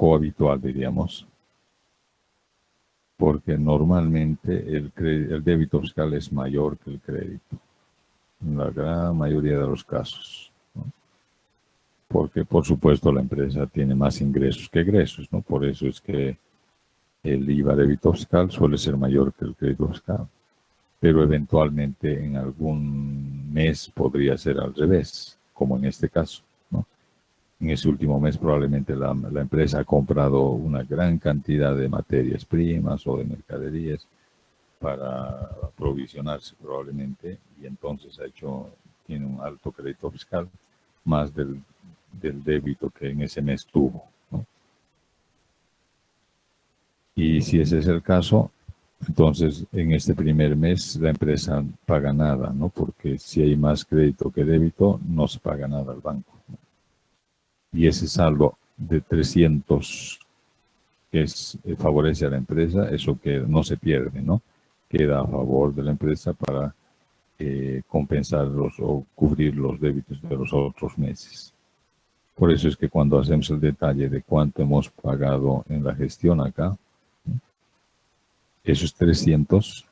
poco habitual, diríamos, porque normalmente el débito fiscal es mayor que el crédito, en la gran mayoría de los casos, ¿no? Porque, por supuesto, la empresa tiene más ingresos que egresos, ¿no? Por eso es que el IVA débito fiscal suele ser mayor que el crédito fiscal, pero eventualmente en algún mes podría ser al revés, como en este caso, ¿no? En ese último mes probablemente la empresa ha comprado una gran cantidad de materias primas o de mercaderías para aprovisionarse probablemente, y entonces tiene un alto crédito fiscal, más del débito que en ese mes tuvo, ¿no? Y si ese es el caso, entonces en este primer mes la empresa paga nada, ¿no? Porque si hay más crédito que débito, no se paga nada al banco, ¿no? Y ese saldo de 300 que favorece a la empresa, eso que no se pierde, ¿no? Queda a favor de la empresa para compensar o cubrir los débitos de los otros meses. Por eso es que cuando hacemos el detalle de cuánto hemos pagado en la gestión acá, esos 300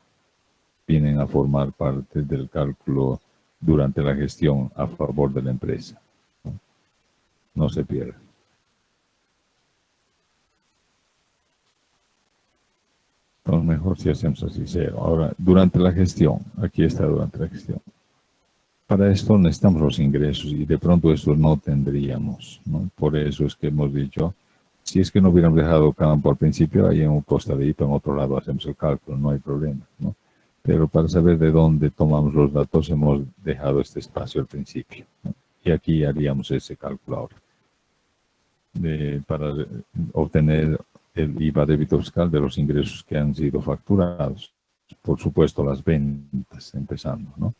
vienen a formar parte del cálculo durante la gestión a favor de la empresa. No se pierde. Entonces, mejor si hacemos así, cero. Ahora, durante la gestión, aquí está durante la gestión. Para esto necesitamos los ingresos y de pronto eso no tendríamos, ¿no? Por eso es que hemos dicho, si es que no hubiéramos dejado campo al principio, ahí en un costadito, en otro lado hacemos el cálculo, no hay problema, ¿no? Pero para saber de dónde tomamos los datos hemos dejado este espacio al principio, ¿no? Y aquí haríamos ese cálculo ahora. Para obtener el IVA débito fiscal de los ingresos que han sido facturados. Por supuesto, las ventas, empezando, ¿no?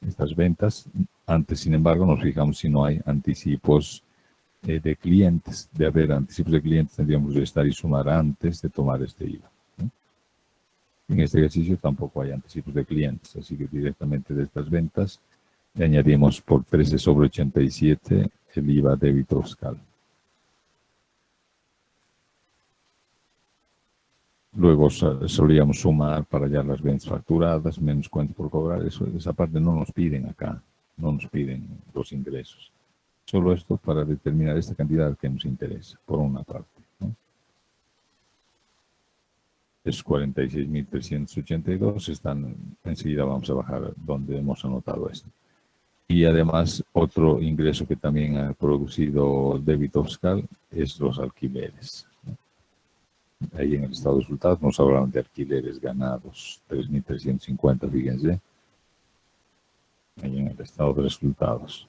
Estas ventas, antes, sin embargo, nos fijamos si no hay anticipos de clientes. De haber anticipos de clientes, tendríamos que estar y sumar antes de tomar este IVA, ¿no? En este ejercicio tampoco hay anticipos de clientes, así que directamente de estas ventas le añadimos por 13/87 el IVA débito fiscal. Luego solíamos sumar para hallar las ventas facturadas, menos cuentas por cobrar. Esa parte no nos piden acá, no nos piden los ingresos. Solo esto para determinar esta cantidad que nos interesa, por una parte, ¿no? Es 46.382, enseguida vamos a bajar donde hemos anotado esto. Y además, otro ingreso que también ha producido débito fiscal es los alquileres. Ahí en el estado de resultados nos hablaban de alquileres ganados, 3.350, fíjense. Ahí en el estado de resultados.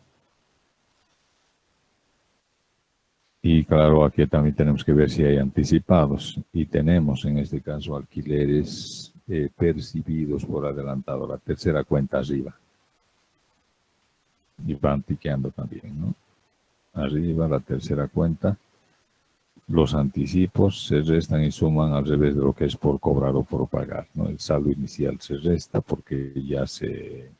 Y claro, aquí también tenemos que ver si hay anticipados. Y tenemos en este caso alquileres percibidos por adelantado, la tercera cuenta arriba. Y van tiqueando también, ¿no? Arriba, la tercera cuenta. Los anticipos se restan y suman al revés de lo que es por cobrar o por pagar, ¿no? El saldo inicial se resta porque ya se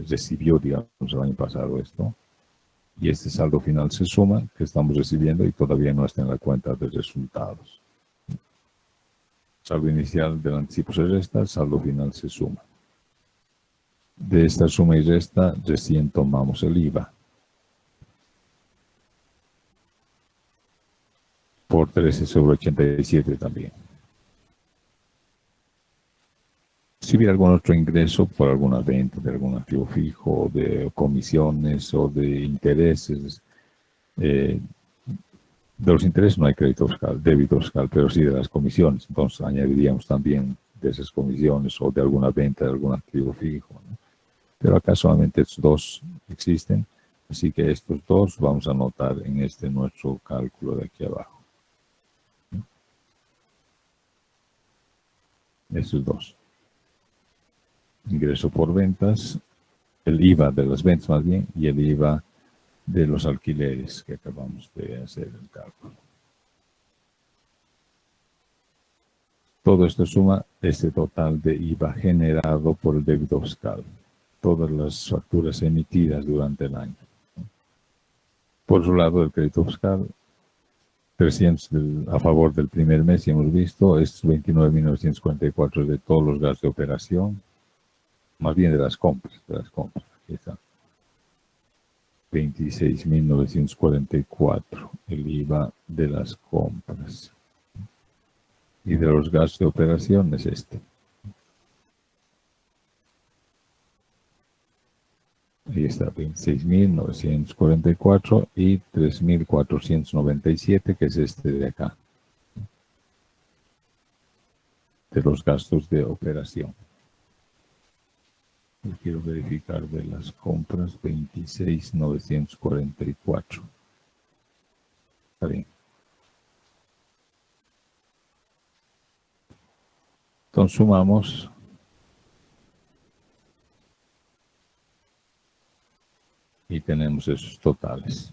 recibió, digamos, el año pasado esto. Y este saldo final se suma, que estamos recibiendo, y todavía no está en la cuenta de resultados. Saldo inicial del anticipo se resta, saldo final se suma. De esta suma y resta, recién tomamos el IVA. Por 13/87 también. Si hubiera algún otro ingreso por alguna venta de algún activo fijo, de comisiones o de intereses, de los intereses no hay crédito fiscal, débito fiscal, pero sí de las comisiones. Entonces añadiríamos también de esas comisiones o de alguna venta de algún activo fijo, ¿no? Pero acá solamente estos dos existen, así que estos dos vamos a anotar en este nuestro cálculo de aquí abajo. Estos dos. Ingreso por ventas, el IVA de las ventas más bien, y el IVA de los alquileres que acabamos de hacer el cálculo. Todo esto suma este total de IVA generado por el débito fiscal. Todas las facturas emitidas durante el año. Por su lado, el crédito fiscal 300 a favor del primer mes, y hemos visto, estos 29.944 de todos los gastos de operación, más bien de las compras, aquí está. 26.944, el IVA de las compras. Y de los gastos de operación es este. Ahí está, 26.944 y 3.497, que es este de acá, de los gastos de operación. Y quiero verificar de las compras, 26.944. Está bien. Entonces sumamos y tenemos esos totales.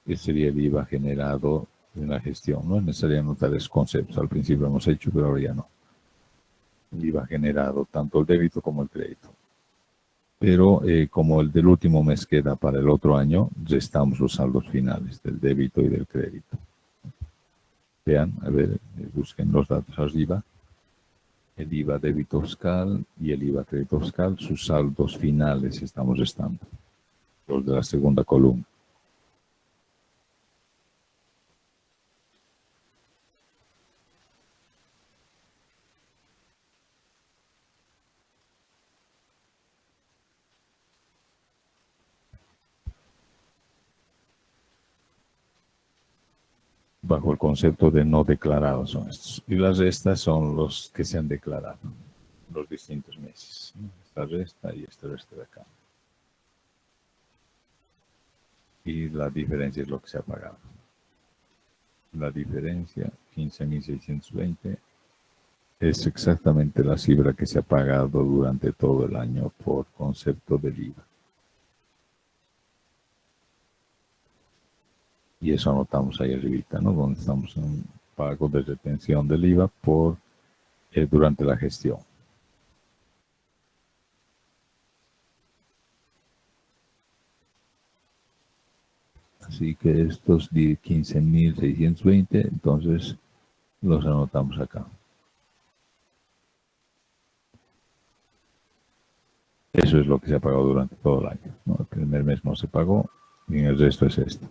Ese sería el IVA generado en la gestión. No es necesario anotar esos conceptos. Al principio hemos hecho, pero ahora ya no. El IVA generado, tanto el débito como el crédito. Pero como el del último mes queda para el otro año, restamos los saldos finales del débito y del crédito. Vean, a ver, busquen los datos arriba. El IVA débito fiscal y el IVA crédito fiscal, sus saldos finales estamos restando. Los de la segunda columna. Bajo el concepto de no declarados son estos. Y las restas son los que se han declarado, los distintos meses. Esta resta y esta resta de acá. Y la diferencia es lo que se ha pagado. La diferencia, 15.620, es exactamente la cifra que se ha pagado durante todo el año por concepto del IVA. Y eso anotamos ahí arribita, ¿no? Donde estamos en pago de retención del IVA por, durante la gestión. Así que estos 15.620, entonces los anotamos acá. Eso es lo que se ha pagado durante todo el año, ¿no? El primer mes no se pagó y el resto es esto.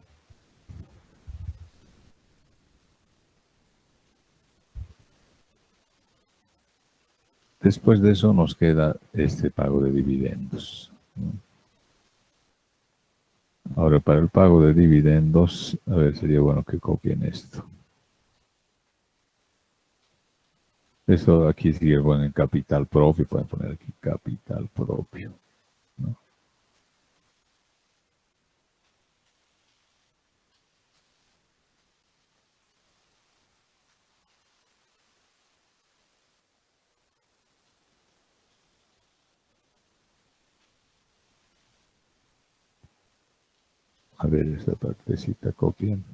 Después de eso nos queda este pago de dividendos, ¿no? Ahora, para el pago de dividendos, a ver, sería bueno que copien esto. Esto aquí sigue bueno en capital propio, pueden poner aquí capital propio, ¿no? A ver, esta partecita copien.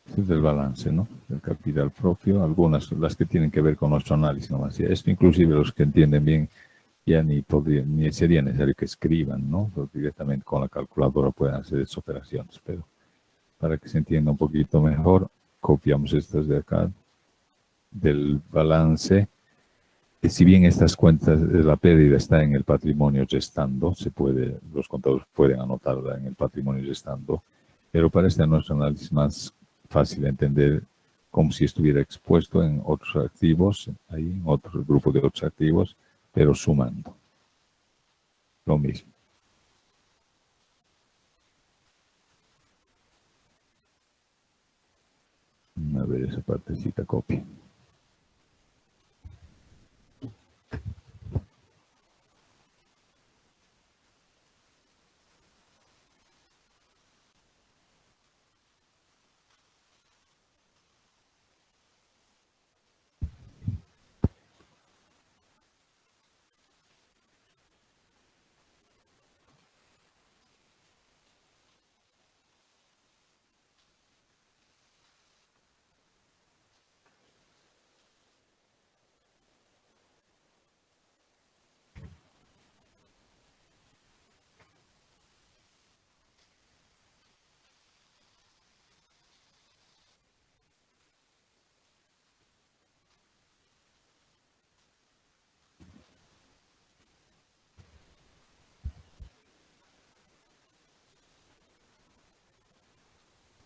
Este es del balance, ¿no? Del capital propio, algunas, las que tienen que ver con nuestro análisis nomás. Esto inclusive los que entienden bien ya ni sería necesario que escriban, ¿no? Porque directamente con la calculadora pueden hacer esas operaciones, pero para que se entienda un poquito mejor, copiamos estas de acá, del balance. Si bien estas cuentas, la pérdida está en el patrimonio restando, los contadores pueden anotarla en el patrimonio restando, pero para este nuestro análisis más fácil de entender, como si estuviera expuesto en otros activos, ahí en otro grupo de otros activos, pero sumando. Lo mismo. A ver esa partecita copia.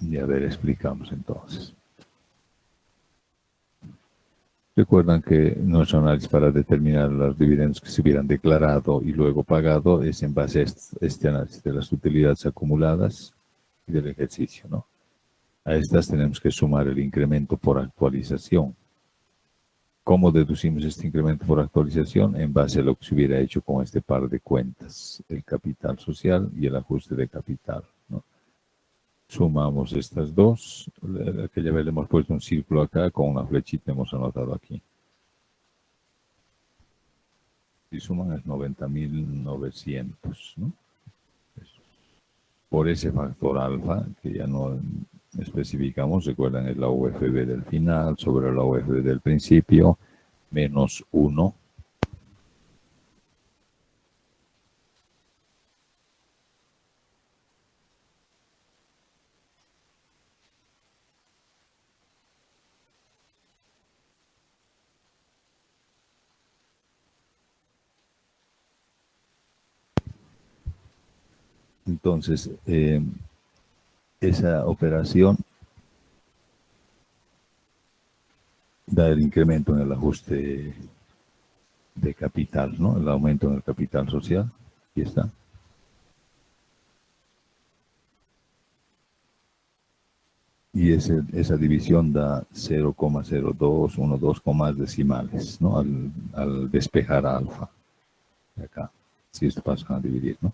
Y a ver, explicamos entonces. Recuerdan que nuestro análisis para determinar los dividendos que se hubieran declarado y luego pagado es en base a este análisis de las utilidades acumuladas y del ejercicio, ¿no? A estas tenemos que sumar el incremento por actualización. ¿Cómo deducimos este incremento por actualización? En base a lo que se hubiera hecho con este par de cuentas, el capital social y el ajuste de capital, ¿no? Sumamos estas dos, aquella vez le hemos puesto un círculo acá, con una flechita hemos anotado aquí. Si suman es 90.900, ¿no? Por ese factor alfa, que ya no especificamos, recuerdan, es la UFB del final sobre la UFB del principio, menos 1. Entonces, esa operación da el incremento en el ajuste de capital, ¿no? El aumento en el capital social. Aquí está. Y esa división da 0,0212 con más decimales, ¿no? Al despejar alfa. Acá, si esto pasa a dividir, ¿no?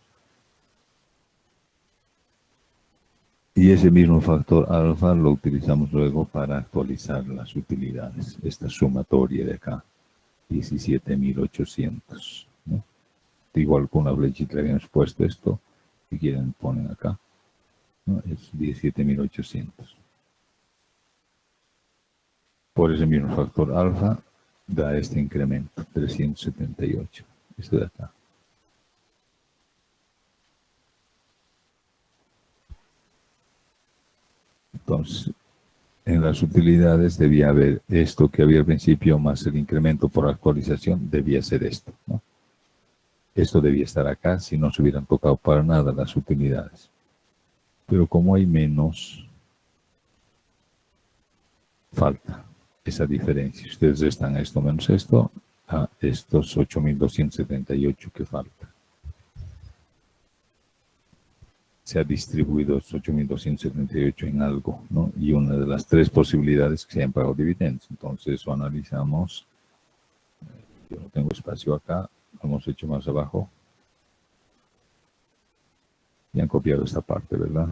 Y ese mismo factor alfa lo utilizamos luego para actualizar las utilidades. Esta sumatoria de acá, 17.800, ¿no? Igual con la flechita le habíamos puesto esto, si quieren ponen acá, ¿no? Es 17.800. Por ese mismo factor alfa da este incremento, 378. Esto de acá. Entonces, en las utilidades debía haber esto que había al principio más el incremento por actualización, debía ser esto, ¿no? Esto debía estar acá si no se hubieran tocado para nada las utilidades. Pero como hay menos, falta esa diferencia. Ustedes restan esto menos esto a estos 8.278 que falta. Se ha distribuido estos 8.278 en algo, ¿no? Y una de las tres posibilidades que se han pagado dividendos. Entonces eso analizamos. Yo no tengo espacio acá, lo hemos hecho más abajo. Y han copiado esta parte, ¿verdad?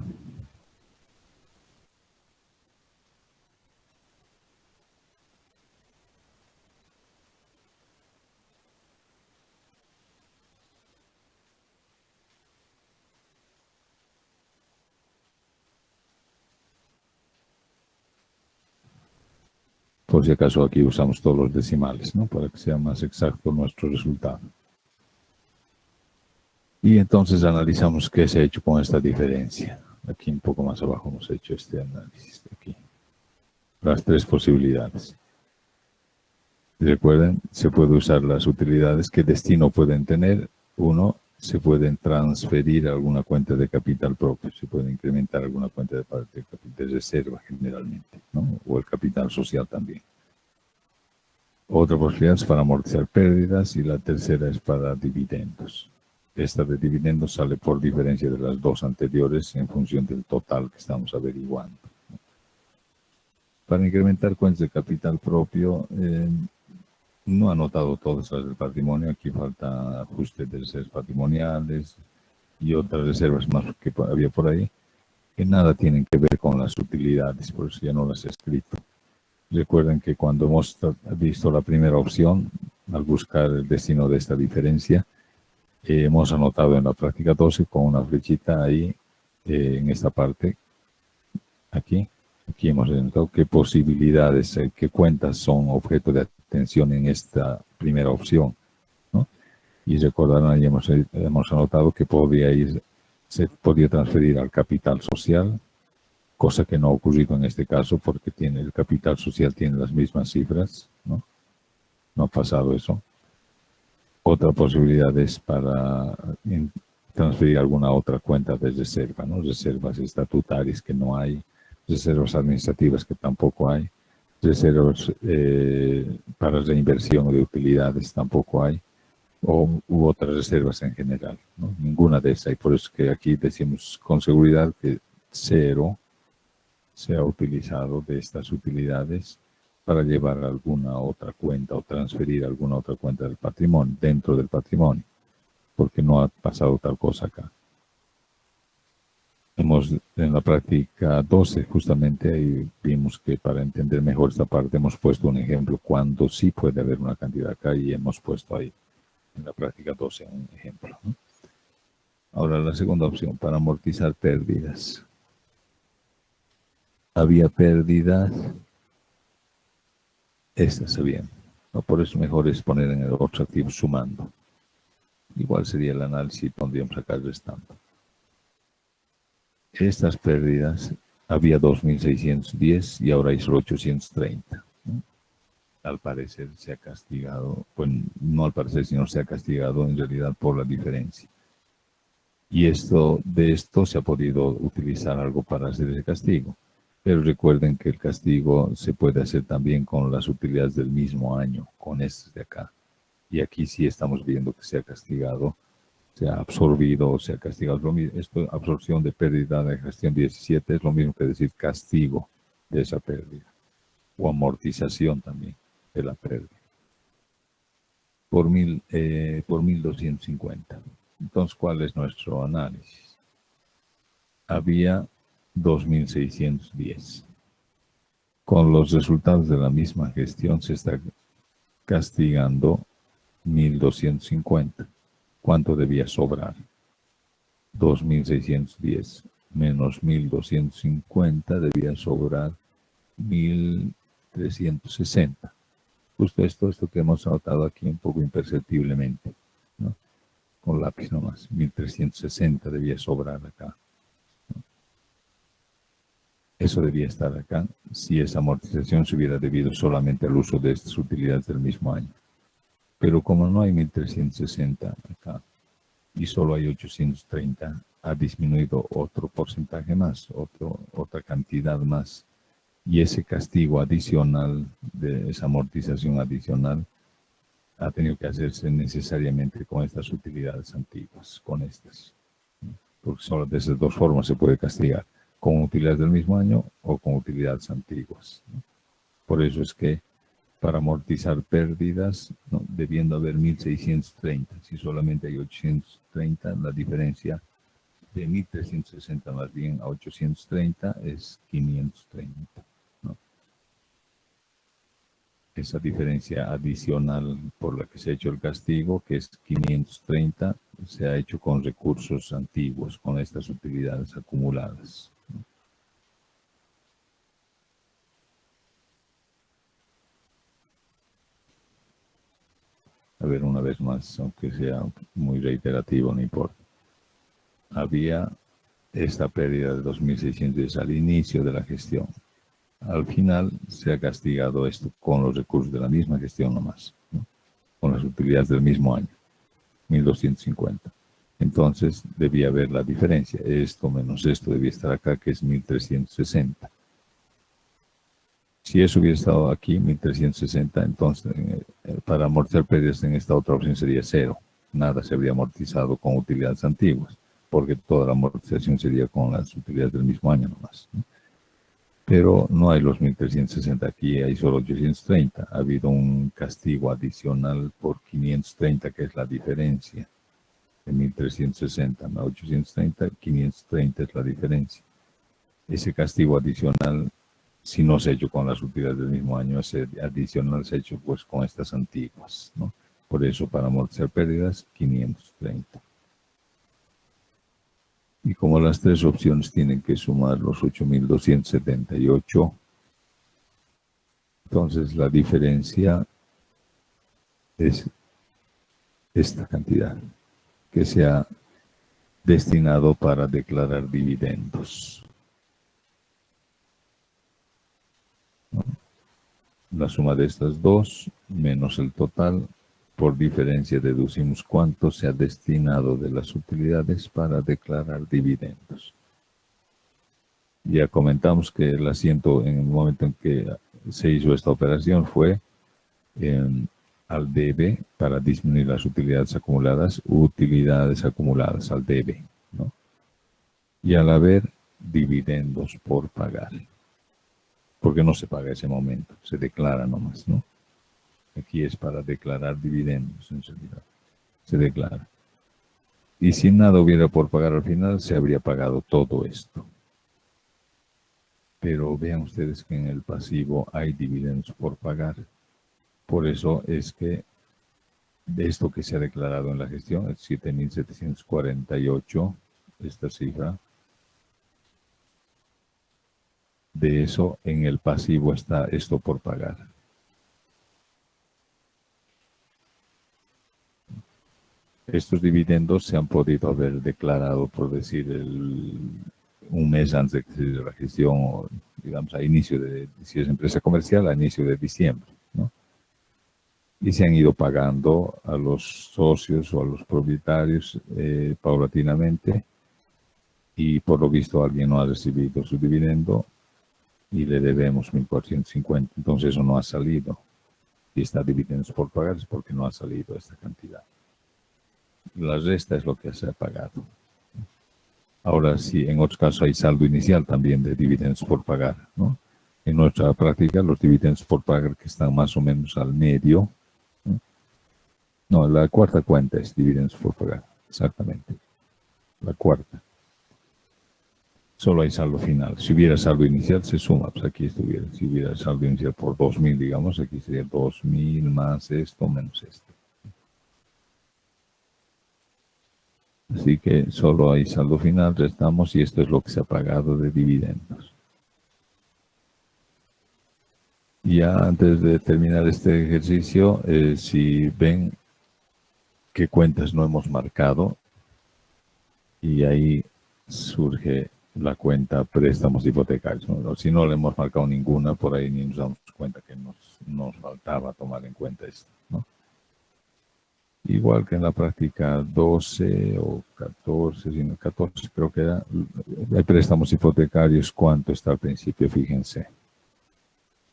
Por si acaso aquí usamos todos los decimales, ¿no? Para que sea más exacto nuestro resultado. Y entonces analizamos qué se ha hecho con esta diferencia. Aquí un poco más abajo hemos hecho este análisis de aquí. Las tres posibilidades. Recuerden, se puede usar las utilidades que destino pueden tener. Uno, se pueden transferir a alguna cuenta de capital propio, se puede incrementar alguna cuenta de reserva generalmente, ¿no? O el capital social también. Otra posibilidad es para amortizar pérdidas y la tercera es para dividendos. Esta de dividendos sale por diferencia de las dos anteriores en función del total que estamos averiguando. Para incrementar cuentas de capital propio, no he anotado todas las del patrimonio, aquí falta ajuste de reservas patrimoniales y otras reservas más que había por ahí, que nada tienen que ver con las utilidades, por eso ya no las he escrito. Recuerden que cuando hemos visto la primera opción, al buscar el destino de esta diferencia, hemos anotado en la práctica 12 con una flechita ahí, en esta parte, aquí hemos anotado qué posibilidades, qué cuentas son objeto de atención en esta primera opción, ¿no? Y recordarán, ahí hemos anotado que se podía transferir al capital social, cosa que no ha ocurrido en este caso porque el capital social tiene las mismas cifras, ¿no? No ha pasado eso. Otra posibilidad es para transferir alguna otra cuenta de reserva, ¿no? Reservas estatutarias que no hay, reservas administrativas que tampoco hay, reservas para reinversión de utilidades tampoco hay, u otras reservas en general, ¿no? Ninguna de esas. Y por eso que aquí decimos con seguridad que cero se ha utilizado de estas utilidades para llevar alguna otra cuenta o transferir alguna otra cuenta del patrimonio, dentro del patrimonio, porque no ha pasado tal cosa acá. En la práctica 12, justamente ahí vimos que para entender mejor esta parte hemos puesto un ejemplo cuando sí puede haber una cantidad acá y hemos puesto ahí en la práctica 12 un ejemplo, ¿no? Ahora la segunda opción, para amortizar pérdidas. Había pérdidas, estas se bien, ¿no? Por eso mejor es poner en el otro activo sumando. Igual sería el análisis y pondríamos acá restando. Estas pérdidas había 2.610 y ahora hay solo 830. ¿No? Al parecer se ha castigado, pues no al parecer, sino se ha castigado en realidad por la diferencia. Y de esto se ha podido utilizar algo para hacer ese castigo. Pero recuerden que el castigo se puede hacer también con las utilidades del mismo año, con estas de acá. Y aquí sí estamos viendo que se ha castigado, se ha absorbido o se ha castigado. Esto, absorción de pérdida de gestión 17 es lo mismo que decir castigo de esa pérdida. O amortización también de la pérdida. Por 1.250. Entonces, ¿cuál es nuestro análisis? Había 2.610. Con los resultados de la misma gestión se está castigando 1.250. ¿Cuánto debía sobrar? 2.610 menos 1.250 debía sobrar 1.360. Justo esto que hemos anotado aquí un poco imperceptiblemente, ¿no? Con lápiz nomás, 1.360 debía sobrar acá. Eso debía estar acá si esa amortización se hubiera debido solamente al uso de estas utilidades del mismo año. Pero como no hay 1.360 acá y solo hay 830, ha disminuido otro porcentaje más, otra cantidad más. Y ese castigo adicional, de esa amortización adicional, ha tenido que hacerse necesariamente con estas utilidades antiguas, con estas. Porque solo de esas dos formas se puede castigar, con utilidades del mismo año o con utilidades antiguas. Por eso es que para amortizar pérdidas, ¿no?, debiendo haber 1.630, si solamente hay 830, la diferencia de 1.360 más bien a 830 es 530. ¿No? Esa diferencia adicional por la que se ha hecho el castigo, que es 530, se ha hecho con recursos antiguos, con estas utilidades acumuladas. A ver, una vez más, aunque sea muy reiterativo, no importa. Había esta pérdida de 2.600 al inicio de la gestión. Al final se ha castigado esto con los recursos de la misma gestión nomás, ¿no? Con las utilidades del mismo año, 1.250. Entonces debía haber la diferencia. Esto menos esto debía estar acá, que es 1.360. Si eso hubiera estado aquí, 1.360, entonces para amortizar pérdidas en esta otra opción sería cero. Nada se habría amortizado con utilidades antiguas, porque toda la amortización sería con las utilidades del mismo año nomás, ¿no? Pero no hay los 1.360 aquí, hay solo 830. Ha habido un castigo adicional por 530, que es la diferencia. De 1.360 más 830, 530 es la diferencia. Ese castigo adicional, si no se ha hecho con las utilidades del mismo año, ese adicional se ha hecho pues con estas antiguas, ¿no? Por eso, para amortizar pérdidas, 530. Y como las tres opciones tienen que sumar los 8.278, entonces la diferencia es esta cantidad que se ha destinado para declarar dividendos, ¿no? La suma de estas dos menos el total, por diferencia deducimos cuánto se ha destinado de las utilidades para declarar dividendos. Ya comentamos que el asiento en el momento en que se hizo esta operación fue al debe para disminuir las utilidades acumuladas al debe, ¿no? Y al haber dividendos por pagar, porque no se paga ese momento, se declara nomás, ¿no? Aquí es para declarar dividendos, en realidad, se declara. Y si nada hubiera por pagar al final, se habría pagado todo esto. Pero vean ustedes que en el pasivo hay dividendos por pagar. Por eso es que de esto que se ha declarado en la gestión, el 7.748, esta cifra, de eso en el pasivo está esto por pagar. Estos dividendos se han podido haber declarado, por decir, un mes antes de que se hizo la gestión, o digamos a inicio de, si es empresa comercial, a inicio de diciembre, ¿no? Y se han ido pagando a los socios o a los propietarios paulatinamente, y por lo visto alguien no ha recibido su dividendo y le debemos 1.450, entonces eso no ha salido. Y está dividendos por pagar es porque no ha salido esta cantidad. La resta es lo que se ha pagado. Ahora sí, en otros casos hay saldo inicial también de dividendos por pagar, ¿no? En nuestra práctica, los dividendos por pagar que están más o menos al medio, ¿no? No, la cuarta cuenta es dividendos por pagar, exactamente. La cuarta. Solo hay saldo final. Si hubiera saldo inicial, se suma, pues aquí estuviera. Si hubiera saldo inicial por 2.000, digamos, aquí sería 2.000 más esto, menos esto. Así que solo hay saldo final, restamos y esto es lo que se ha pagado de dividendos. Y ya antes de terminar este ejercicio, si ven qué cuentas no hemos marcado, y ahí surge la cuenta préstamos hipotecarios, ¿no? Si no le hemos marcado ninguna, por ahí ni nos damos cuenta que nos faltaba tomar en cuenta esto, ¿no? Igual que en la práctica 12 o 14, sino 14 creo que era, hay préstamos hipotecarios, ¿cuánto está al principio? Fíjense,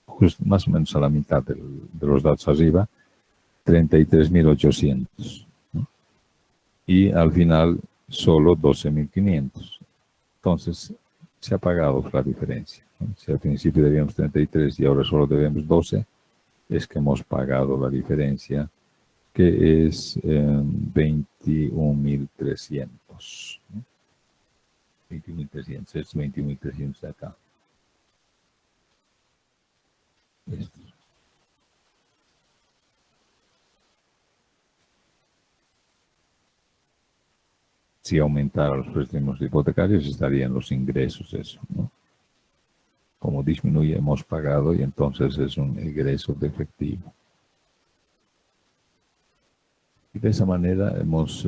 justo más o menos a la mitad de los datos arriba, 33.800, ¿no? Y al final solo 12.500. Entonces se ha pagado la diferencia, ¿no? Si al principio debíamos 33 y ahora solo debemos 12, es que hemos pagado la diferencia, que es 21.300. 21.300, es 21.300 de acá. Esto. Si aumentara los préstamos hipotecarios, estarían los ingresos, eso, ¿no? Como disminuye, hemos pagado y entonces es un egreso de efectivo. Y de esa manera hemos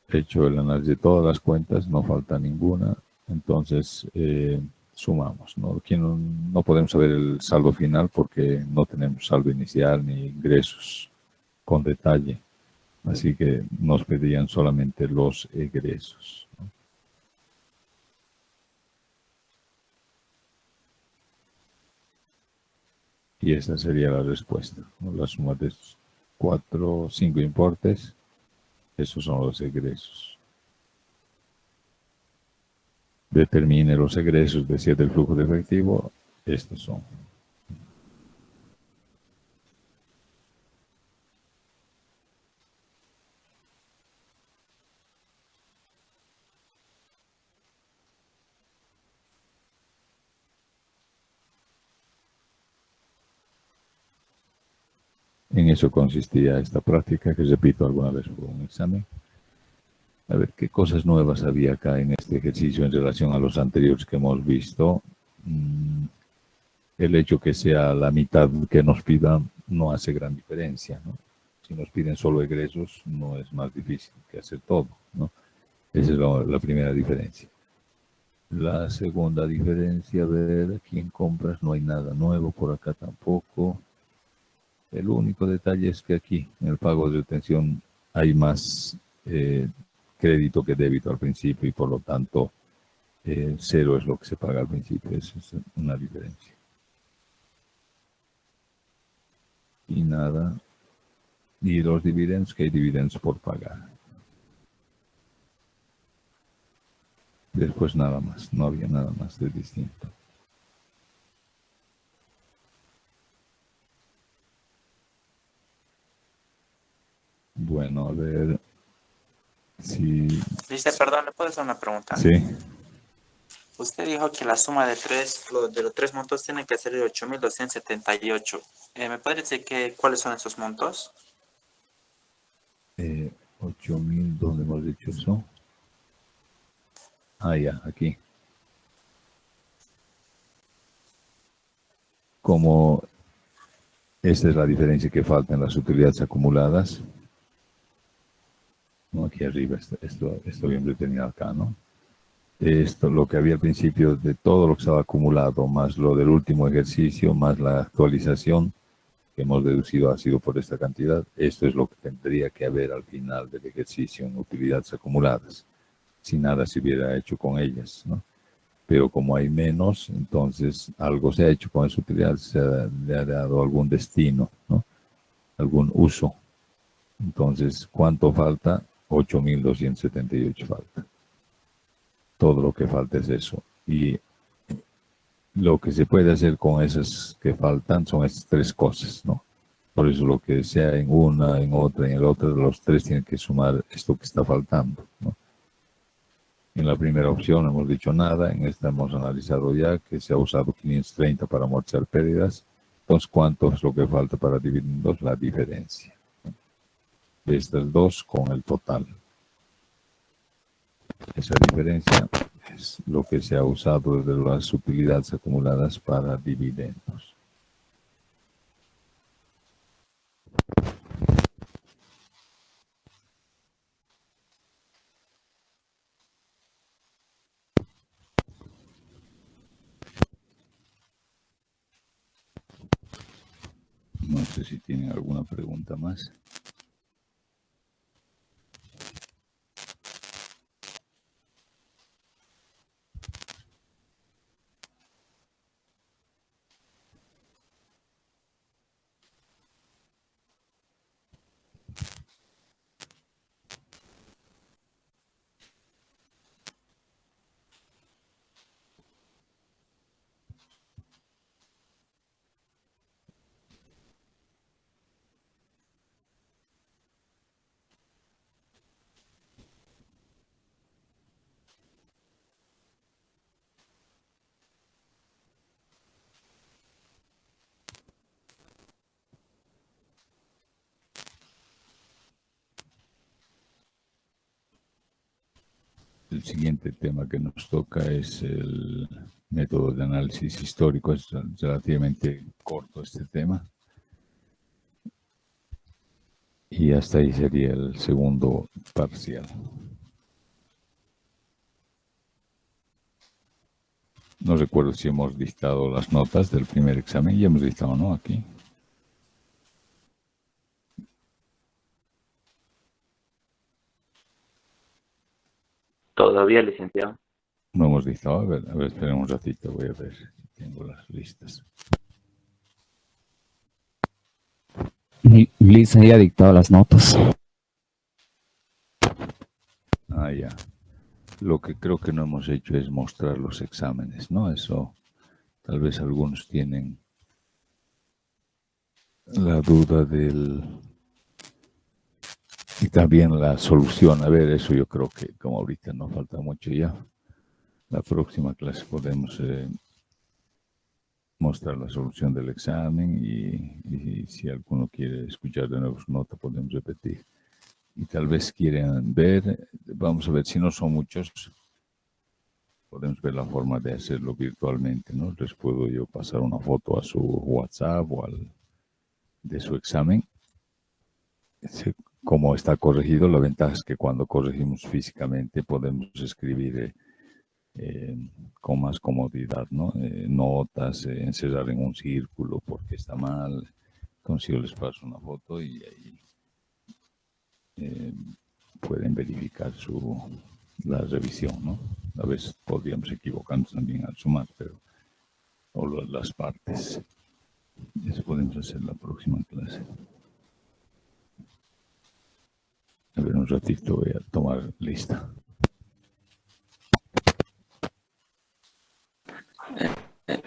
hecho el análisis de todas las cuentas, no falta ninguna, entonces sumamos, ¿no? Aquí no podemos saber el saldo final porque no tenemos saldo inicial ni ingresos con detalle, así que nos pedían solamente los egresos, ¿no? Y esa sería la respuesta, ¿no? La suma de estos 4 o 5 importes, esos son los egresos. Determine los egresos, decía, del flujo de efectivo, estos son. En eso consistía esta práctica, que repito alguna vez por un examen. A ver, ¿qué cosas nuevas había acá en este ejercicio en relación a los anteriores que hemos visto? El hecho que sea la mitad que nos pidan no hace gran diferencia, ¿no? Si nos piden solo egresos, no es más difícil que hacer todo, ¿no? Esa es la primera diferencia. La segunda diferencia, a ver, aquí en compras no hay nada nuevo, por acá tampoco. El único detalle es que aquí, en el pago de retención, hay más crédito que débito al principio y por lo tanto Cero es lo que se paga al principio, esa es una diferencia. Y nada, y los dividendos, que hay dividendos por pagar. Después nada más, no había nada más de distinto. Bueno, a ver si... Dice, perdón, ¿le puedo hacer una pregunta? Sí. Usted dijo que la suma de los tres montos tiene que ser de 8.278. ¿Me puede decir cuáles son esos montos? 8.000, ¿dónde hemos dicho eso? Ah, ya, aquí. Como esta es la diferencia que falta en las utilidades acumuladas, ¿no? Aquí arriba, esto bien retenido acá, ¿no? Esto, lo que había al principio de todo lo que estaba acumulado, más lo del último ejercicio, más la actualización que hemos deducido ha sido por esta cantidad. Esto es lo que tendría que haber al final del ejercicio en utilidades acumuladas, si nada se hubiera hecho con ellas, ¿no? Pero como hay menos, entonces algo se ha hecho con esa utilidad, le ha dado algún destino, ¿no? Algún uso. Entonces, ¿cuánto falta? 8.278 falta. Todo lo que falta es eso. Y lo que se puede hacer con esas que faltan son estas tres cosas, ¿no? Por eso lo que sea en una, en otra, en el otro, los tres tienen que sumar esto que está faltando, ¿no? En la primera opción no hemos dicho nada, en esta hemos analizado ya que se ha usado 530 para amortizar pérdidas. Entonces, ¿cuánto es lo que falta para dividendos? La diferencia de estas dos con el total. Esa diferencia es lo que se ha usado de las utilidades acumuladas para dividendos. No sé si tienen alguna pregunta más. El siguiente tema que nos toca es el método de análisis histórico. Es relativamente corto este tema. Y hasta ahí sería el segundo parcial. No recuerdo si hemos dictado las notas del primer examen. Ya hemos dictado, ¿no? Aquí. Todavía, licenciado. No hemos dictado. A ver, esperemos un ratito. Voy a ver si tengo las listas. Liz había dictado las notas. Ah, ya. Lo que creo que no hemos hecho es mostrar los exámenes, ¿no? Eso, tal vez algunos tienen la duda del... Y también la solución. A ver, eso yo creo que como ahorita no falta mucho ya. La próxima clase podemos mostrar la solución del examen y si alguno quiere escuchar de nuevo su nota podemos repetir. Y tal vez quieran ver, vamos a ver, si no son muchos, podemos ver la forma de hacerlo virtualmente, ¿no? Les puedo yo pasar una foto a su WhatsApp o de su examen. Como está corregido, la ventaja es que cuando corregimos físicamente podemos escribir con más comodidad, ¿no? Notas, encerrar en un círculo porque está mal. Entonces yo les paso una foto y ahí pueden verificar la revisión, ¿no? A veces podríamos equivocarnos también al sumar, pero o las partes. Eso podemos hacer la próxima clase. A ver, un ratito voy a tomar lista.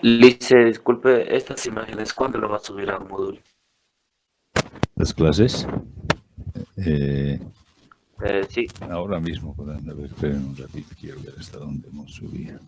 Lice, disculpe, estas imágenes, ¿cuándo lo va a subir al módulo? Las clases, Sí, ahora mismo, pueden ver, esperen un ratito, quiero ver hasta dónde hemos subido.